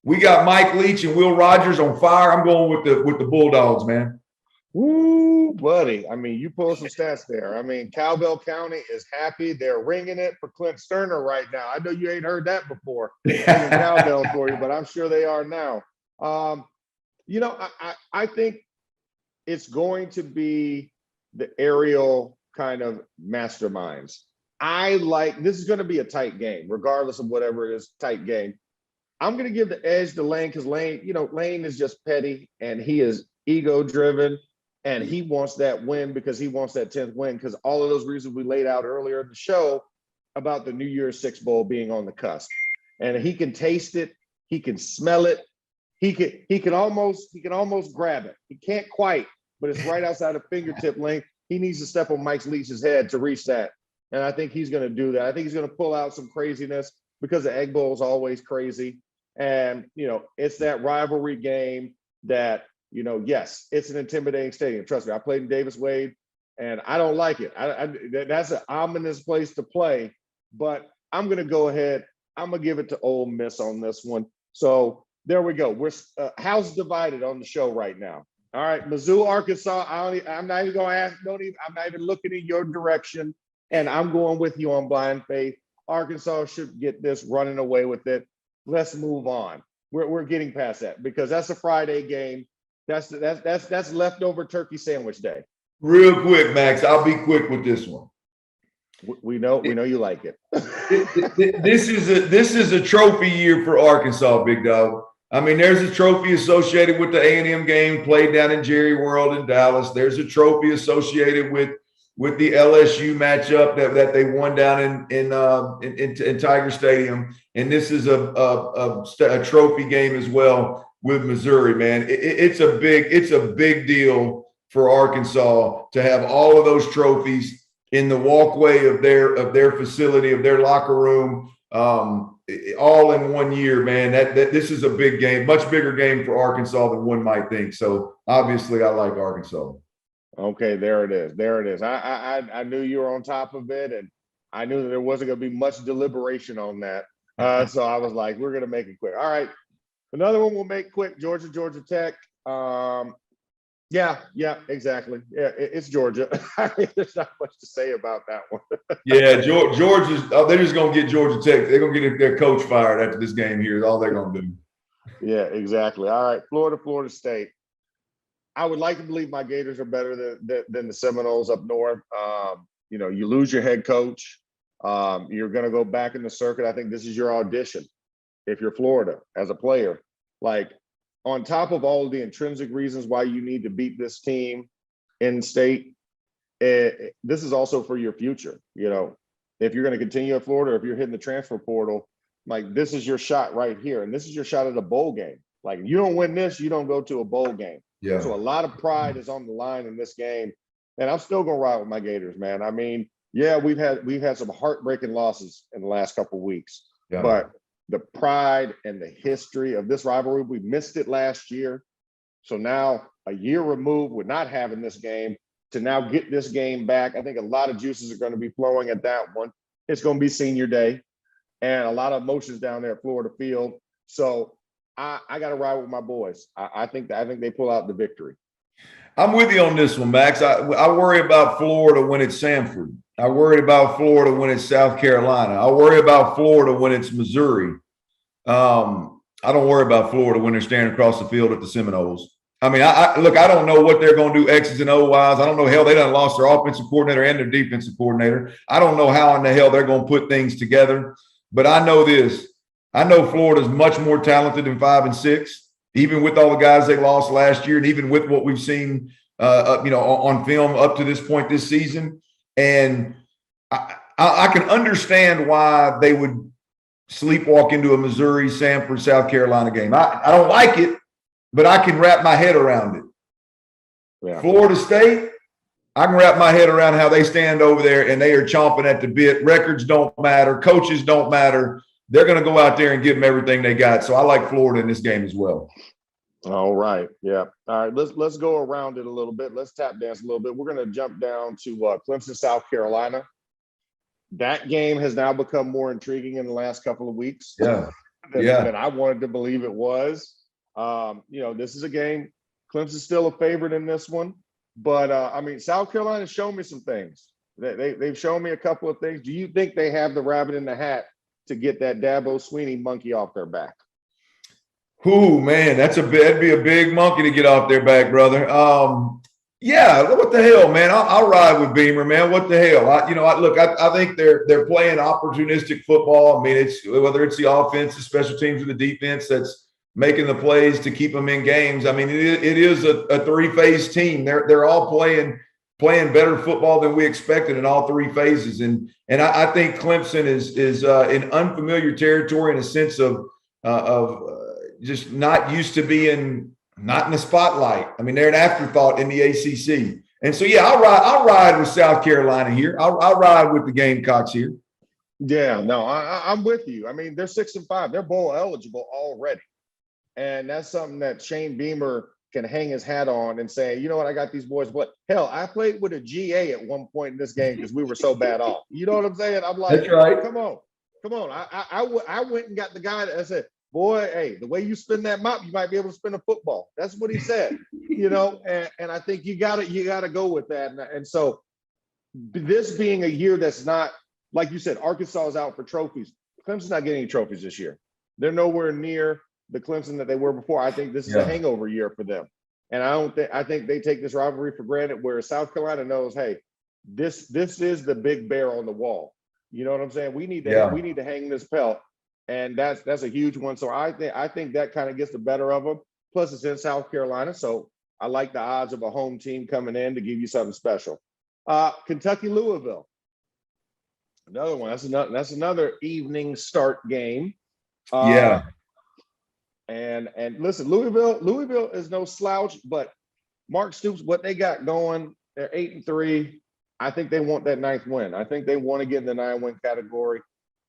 We got Mike Leach and Will Rogers on fire. I'm going with the Bulldogs, man. Woo, buddy. I mean, you pulled some stats there. I mean, Cowbell County is happy. They're ringing it for Clint Sterner right now. I know you ain't heard that before. Cowbell for you, but I'm sure they are now. You know, I think it's going to be the aerial kind of masterminds. This is going to be a tight game, regardless of whatever it is, tight game. I'm going to give the edge to Lane because Lane is just petty and he is ego driven and he wants that win because he wants that 10th win because all of those reasons we laid out earlier in the show about the New Year's Six Bowl being on the cusp. And he can taste it. He can smell it. He can almost grab it. He can't quite, but it's right outside of fingertip length. He needs to step on Mike Leach's head to reach that. And I think he's going to do that. I think he's going to pull out some craziness because the Egg Bowl is always crazy. And, it's that rivalry game that, yes, it's an intimidating stadium. Trust me, I played in Davis Wade and I don't like it. That's an ominous place to play, but I'm going to go ahead. I'm going to give it to Ole Miss on this one. So there we go. We're house divided on the show right now. All right, Mizzou, Arkansas. I'm not even going to ask. I'm not even looking in your direction. And I'm going with you on blind faith. Arkansas should get this running away with it. Let's move on. We're getting past that because that's a Friday game. That's leftover turkey sandwich day. Real quick, Max. I'll be quick with this one. We know you like it. This is a trophy year for Arkansas, big dog. I mean, there's a trophy associated with the A&M game played down in Jerry World in Dallas. There's a trophy associated with the LSU matchup that they won down in Tiger Stadium, and this is a trophy game as well with Missouri. Man, it's a big deal for Arkansas to have all of those trophies in the walkway of their facility, of their locker room, all in one year. Man, that this is a big game, much bigger game for Arkansas than one might think. So obviously, I like Arkansas. Okay, there it is. There it is. I knew you were on top of it, and I knew that there wasn't going to be much deliberation on that. So I was like, we're going to make it quick. All right, another one we'll make quick. Georgia Tech. Yeah, exactly. Yeah, it's Georgia. I mean, there's not much to say about that one. Yeah, Georgia's. They're just going to get Georgia Tech. They're going to get their coach fired after this game here. Is all they're going to do. Yeah, exactly. All right, Florida State. I would like to believe my Gators are better than the Seminoles up north. You lose your head coach. You're going to go back in the circuit. I think this is your audition. If you're Florida as a player, like on top of all of the intrinsic reasons why you need to beat this team in state, this is also for your future. If you're going to continue at Florida, or if you're hitting the transfer portal, like this is your shot right here. And this is your shot at a bowl game. Like you don't win this, you don't go to a bowl game. Yeah. So a lot of pride is on the line in this game, and I'm still gonna ride with my Gators, man. I mean, yeah, we've had some heartbreaking losses in the last couple of weeks, but the pride and the history of this rivalry, we missed it last year. So now a year removed, we're not having this game to now get this game back. I think a lot of juices are going to be flowing at that one. It's going to be senior day, and a lot of emotions down there at Florida Field. So I got to ride with my boys. I think they pull out the victory. I'm with you on this one, Max. I worry about Florida when it's Samford. I worry about Florida when it's South Carolina. I worry about Florida when it's Missouri. I don't worry about Florida when they're standing across the field at the Seminoles. I mean, look, I don't know what they're going to do X's and O wise. I don't know. Hell, they done lost their offensive coordinator and their defensive coordinator. I don't know how in the hell they're going to put things together. But I know this. I know Florida's much more talented than 5 and 6, even with all the guys they lost last year, and even with what we've seen, on film up to this point this season. And I can understand why they would sleepwalk into a Missouri, Samford, South Carolina game. I don't like it, but I can wrap my head around it. Yeah. Florida State, I can wrap my head around how they stand over there and they are chomping at the bit. Records don't matter. Coaches don't matter. They're going to go out there and give them everything they got. So I like Florida in this game as well. All right. Yeah. All right. Let's go around it a little bit. Let's tap dance a little bit. We're going to jump down to Clemson, South Carolina. That game has now become more intriguing in the last couple of weeks. Yeah. than I wanted to believe it was. This is a game. Clemson's still a favorite in this one. But, South Carolina's shown me some things. They've shown me a couple of things. Do you think they have the rabbit in the hat to get that Dabo Swinney monkey off their back? Ooh, man, that'd be a big monkey to get off their back, brother. Yeah, what the hell, man? I'll ride with Beamer, man. What the hell? I think they're playing opportunistic football. I mean, it's whether it's the offense, the special teams, or the defense that's making the plays to keep them in games. I mean, it is a three-phase team. They're all playing better football than we expected in all three phases. And I think Clemson is in unfamiliar territory in a sense of just not used to being not in the spotlight. I mean, they're an afterthought in the ACC. And so, yeah, I'll ride with South Carolina here. I'll ride with the Gamecocks here. Yeah, no, I'm with you. I mean, they're 6-5. They're bowl eligible already. And that's something that Shane Beamer can hang his hat on and say, you know what, I got these boys. But hell, I played with a GA at one point in this game because we were so bad off. You know what I'm saying? I'm like, that's right. Come on. I went and got the guy that said, boy, hey, the way you spin that mop, you might be able to spin a football. That's what he said, and I think you gotta go with that. And so this being a year that's not, like you said, Arkansas is out for trophies. Clemson's not getting any trophies this year. They're nowhere near the Clemson that they were before. I think this is a hangover year for them. And I think they take this rivalry for granted, where South Carolina knows, hey, this is the big bear on the wall. You know what I'm saying? We need to hang this pelt. And that's a huge one. So I think that kind of gets the better of them. Plus, it's in South Carolina, so I like the odds of a home team coming in to give you something special. Kentucky, Louisville, another one. That's another evening start game. And listen, Louisville is no slouch, but Mark Stoops, what they got going, they're 8-3. I think they want that 9th win. I think they want to get in the 9-win category.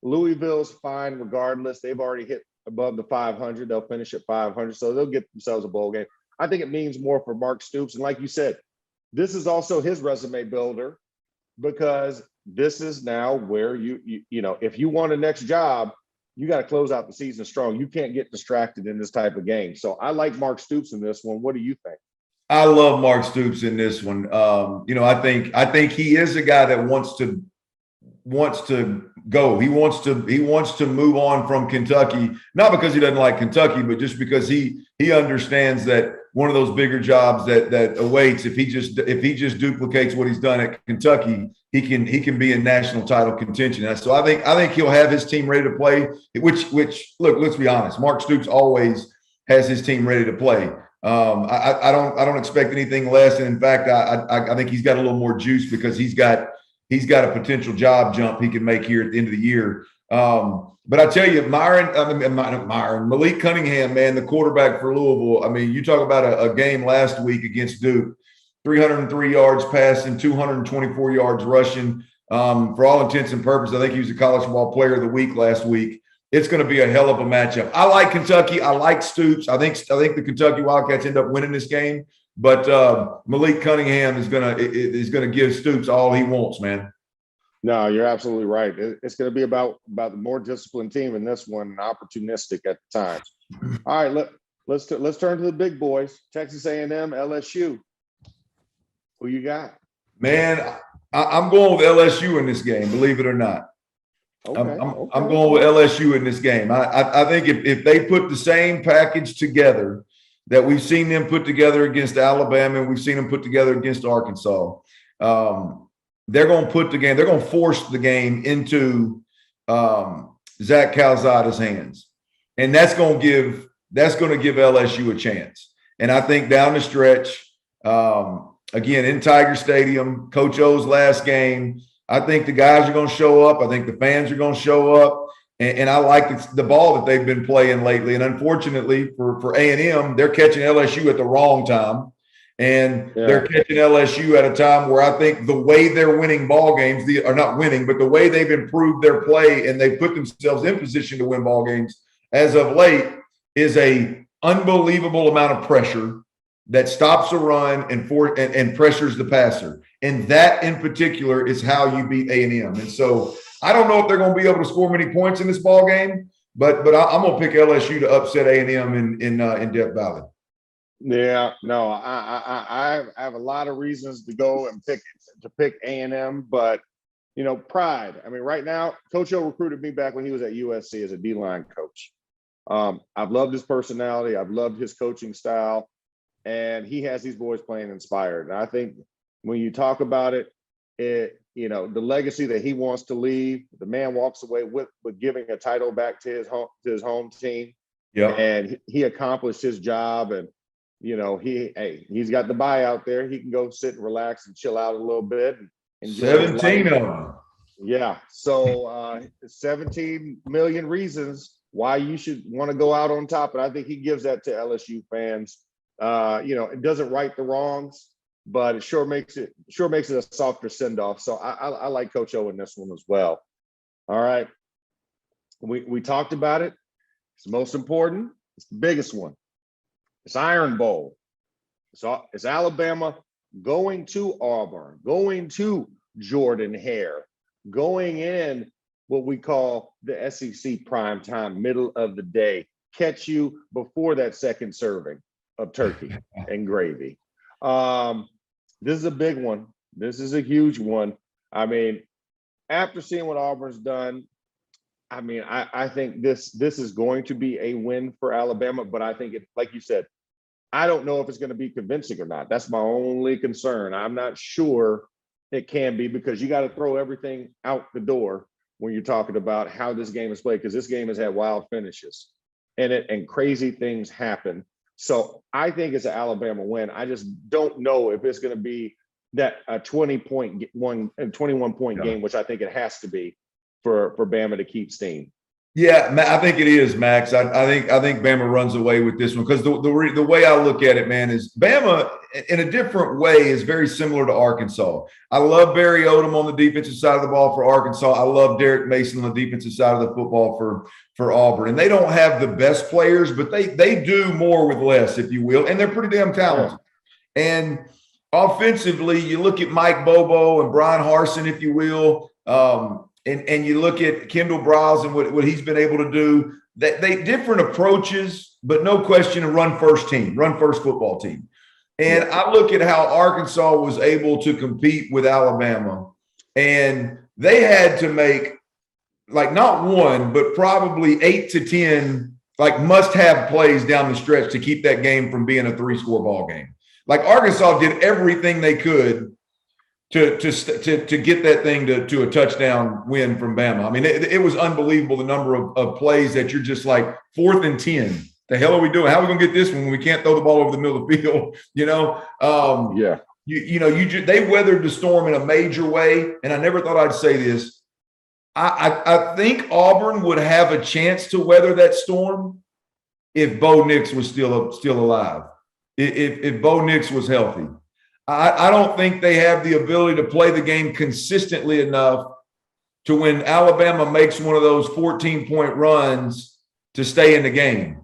Louisville's fine regardless. They've already hit above the 500. They'll finish at 500, so they'll get themselves a bowl game. I think it means more for Mark Stoops. And like you said, this is also his resume builder, because this is now where you if you want a next job, you got to close out the season strong. You can't get distracted in this type of game. So I like Mark Stoops in this one. What do you think? I love Mark Stoops in this one. I think he is a guy that wants to go. He wants to move on from Kentucky, not because he doesn't like Kentucky, but just because he understands that one of those bigger jobs that awaits, if he just duplicates what he's done at Kentucky, he can be in national title contention. And so I think he'll have his team ready to play, which look, let's be honest, Mark Stoops always has his team ready to play. I don't expect anything less. And in fact, I think he's got a little more juice because he's got a potential job jump he can make here at the end of the year. But I tell you, Malik Cunningham, man, the quarterback for Louisville. I mean, you talk about a game last week against Duke, 303 yards passing, 224 yards rushing. For all intents and purposes, I think he was the college football player of the week last week. It's going to be a hell of a matchup. I like Kentucky. I like Stoops. I think the Kentucky Wildcats end up winning this game. But Malik Cunningham is gonna give Stoops all he wants, man. No, you're absolutely right. It's going to be about the more disciplined team in this one, and opportunistic at the times. All right, let's turn to the big boys. Texas A&M, LSU. Who you got? Man, I'm going with LSU in this game, believe it or not. Okay. I'm going with LSU in this game. I think if they put the same package together that we've seen them put together against Alabama and we've seen them put together against Arkansas, they're going to force the game into Zach Calzada's hands. And that's going to give LSU a chance. And I think down the stretch, again, in Tiger Stadium, Coach O's last game, I think the guys are going to show up. I think the fans are going to show up. And I like the ball that they've been playing lately. And unfortunately for A&M, they're catching LSU at the wrong time. And they're catching LSU at a time where I think the way they're winning ball games, are not winning, but the way they've improved their play and they've put themselves in position to win ball games as of late is a unbelievable amount of pressure that stops a run and pressures the passer. And that in particular is how you beat A&M. And so I don't know if they're going to be able to score many points in this ball game, but I'm going to pick LSU to upset A&M in Death Valley. Yeah, no, I have a lot of reasons to go and pick A&M, but pride. I mean, right now, Coach O recruited me back when he was at USC as a D-line coach. I've loved his personality. I've loved his coaching style, and he has these boys playing inspired. And I think when you talk about it, the legacy that he wants to leave, the man walks away with giving a title back to his home team. Yeah, and he accomplished his job, and he's got the buyout there. He can go sit and relax and chill out a little bit. And 17 of them. Yeah, so 17 million reasons why you should want to go out on top, and I think he gives that to LSU fans. It doesn't right the wrongs, but it sure makes it a softer send-off. So I like Coach O in this one as well. All right, we talked about it. It's the most important. It's the biggest one. It's Iron Bowl. So it's Alabama going to Auburn, going to Jordan Hare, going in what we call the SEC Primetime, middle of the day. Catch you before that second serving of turkey and gravy. This is a big one. This is a huge one. I mean, after seeing what Auburn's done, I mean, I think this is going to be a win for Alabama, but I think like you said, I don't know if it's going to be convincing or not. That's my only concern. I'm not sure it can be, because you got to throw everything out the door when you're talking about how this game is played, because this game has had wild finishes and crazy things happen. So I think it's an Alabama win. I just don't know if it's going to be that a 21 point game, which I think it has to be for Bama to keep steam. Yeah, I think it is, Max. I think Bama runs away with this one, because the way I look at it, man, is Bama in a different way is very similar to Arkansas. I love Barry Odom on the defensive side of the ball for Arkansas. I love Derek Mason on the defensive side of the football for Auburn. And they don't have the best players, but they do more with less, if you will, and they're pretty damn talented. Yeah. And offensively, you look at Mike Bobo and Brian Harsin, if you will. And you look at Kendall Briles and what he's been able to do, that they different approaches, but no question a run first football team. And I look at how Arkansas was able to compete with Alabama, and they had to make not one, but probably 8 to 10 must-have plays down the stretch to keep that game from being a 3-score ball game. Arkansas did everything they could to get that thing to a touchdown win from Bama. I mean, it was unbelievable, the number of plays that you're just 4th and 10. The hell are we doing? How are we going to get this one when we can't throw the ball over the middle of the field? They weathered the storm in a major way. And I never thought I'd say this. I think Auburn would have a chance to weather that storm if Bo Nix was still alive, if Bo Nix was healthy. I don't think they have the ability to play the game consistently enough to, when Alabama makes one of those 14-point runs, to stay in the game.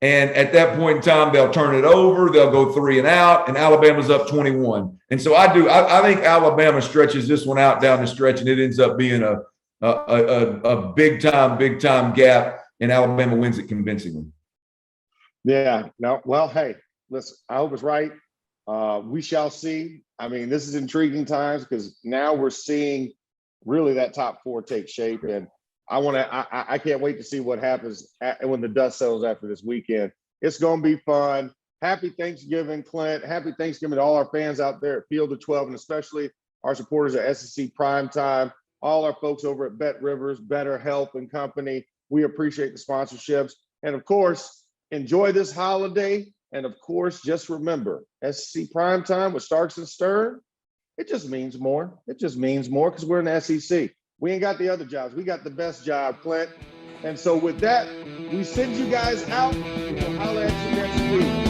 And at that point in time, they'll turn it over. They'll go 3 and out, and Alabama's up 21. And so I think Alabama stretches this one out down the stretch, and it ends up being a big time gap, and Alabama wins it convincingly. Yeah. No. Well, hey, listen. I hope it's right. We shall see. I mean, this is intriguing times because now we're seeing really that top four take shape. And I can't wait to see what happens when the dust settles after this weekend. It's going to be fun. Happy Thanksgiving, Clint. Happy Thanksgiving to all our fans out there at Field of 12, and especially our supporters at SEC Primetime, all our folks over at Bet Rivers, Better Health and Company. We appreciate the sponsorships. And of course, enjoy this holiday. And of course, just remember, SEC Primetime with Starks and Stern, it just means more. It just means more because we're in the SEC. We ain't got the other jobs. We got the best job, Clint. And so with that, we send you guys out. We'll holler at you next week.